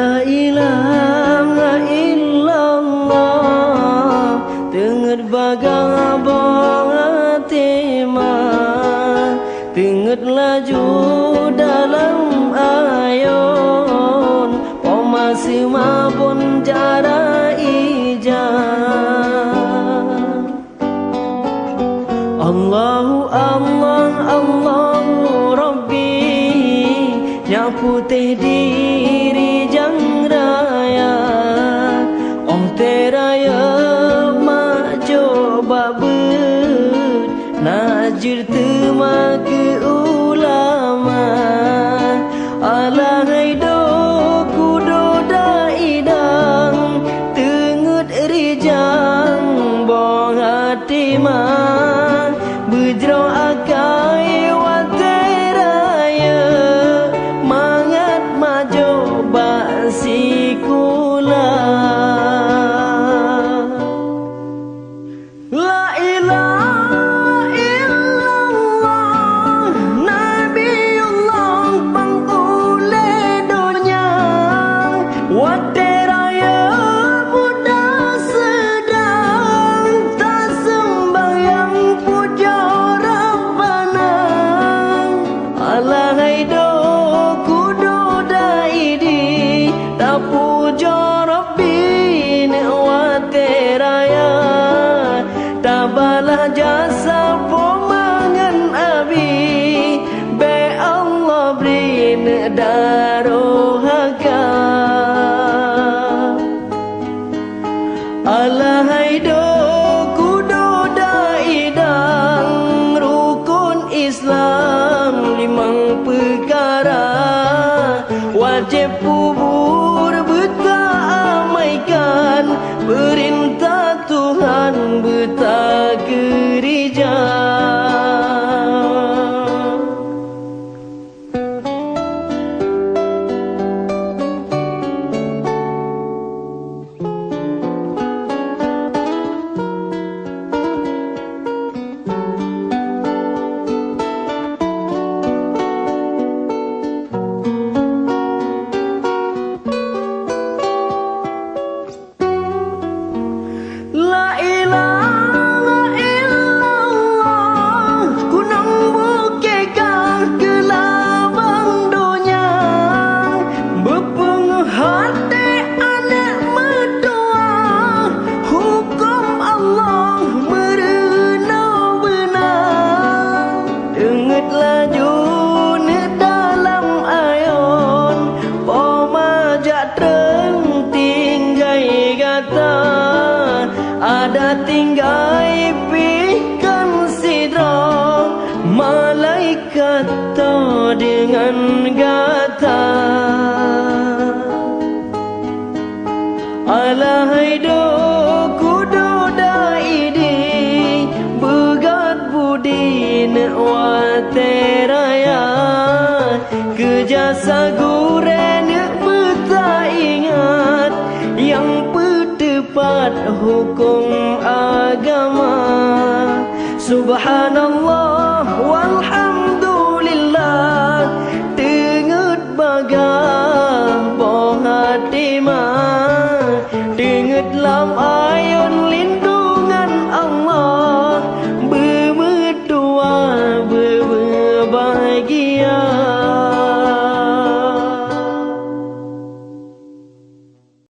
La ilaha illallah, tenget bagang bonga tema, tenget laju dalam ayon, pomasi mapun cara ijab. Allahu Allah, Allahu Rabbi, nyapu teh diri jang raya, oh teraya mak coba ber, najir tema ke ulama, alahai do kudo daidang, tengut rijang bong hati mah, bejro akai wateraya, mangat majo basikula. La ilaha illallah, Nabiullah pangule dunia, wateraya muda sedang, tak sembahyang puja Rabbana, alahai do kudo daidi, tak puja Rabbi ne wateraya, tak balah jasa pomangan abi, be Allah beri ne darohaka. Alahai do kudo daidang, rukun Islam limang perkara, wajib kubur beta amaikan, perintah Tuhan beta gereja. La ilaha illallah, kunang bukekah ke labang dunia, berpenguh hati anak mertua, hukum Allah merena benar, denget laju ni dalam ayon, pomajak tereng tinggai kata, ada tinggai pikan sidra, malaikat to dengan gata. Alahai do kudo daidi, begat budi ne wateraya, kejasa gure ne beta ingat, yang tepat hukum agama. Subhanallah walhamdulillah, tenget bagah boh hati mah,